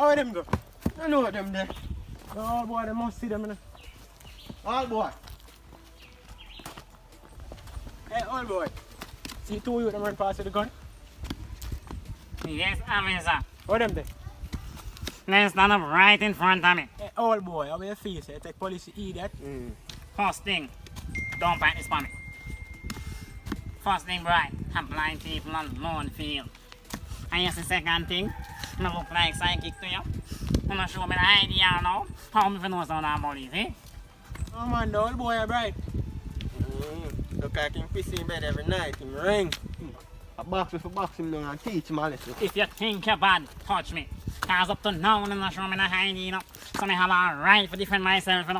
How them go? I know them there. Oh boy, they must see them in. All boy. Hey, all boy. See two of you them run past with the gun? Yes, officer. How them there? They stand up right in front of me. Hey, all boy, how you feel? Say, take police to eat that? First thing, don't fight this for me. First thing, right, have blind people on lone field. And yes, the second thing, I look like psychic to you. I'm not sure me the idea now. How me know something about this, eh? Oh man, the old boy are bright. Look like him piss in bed every night, him ring. I box him down and teach him a lesson. If you think you're bad, touch me. Cause up to now, I'm not sure me the idea, you know. So I have a right to defend myself, you know.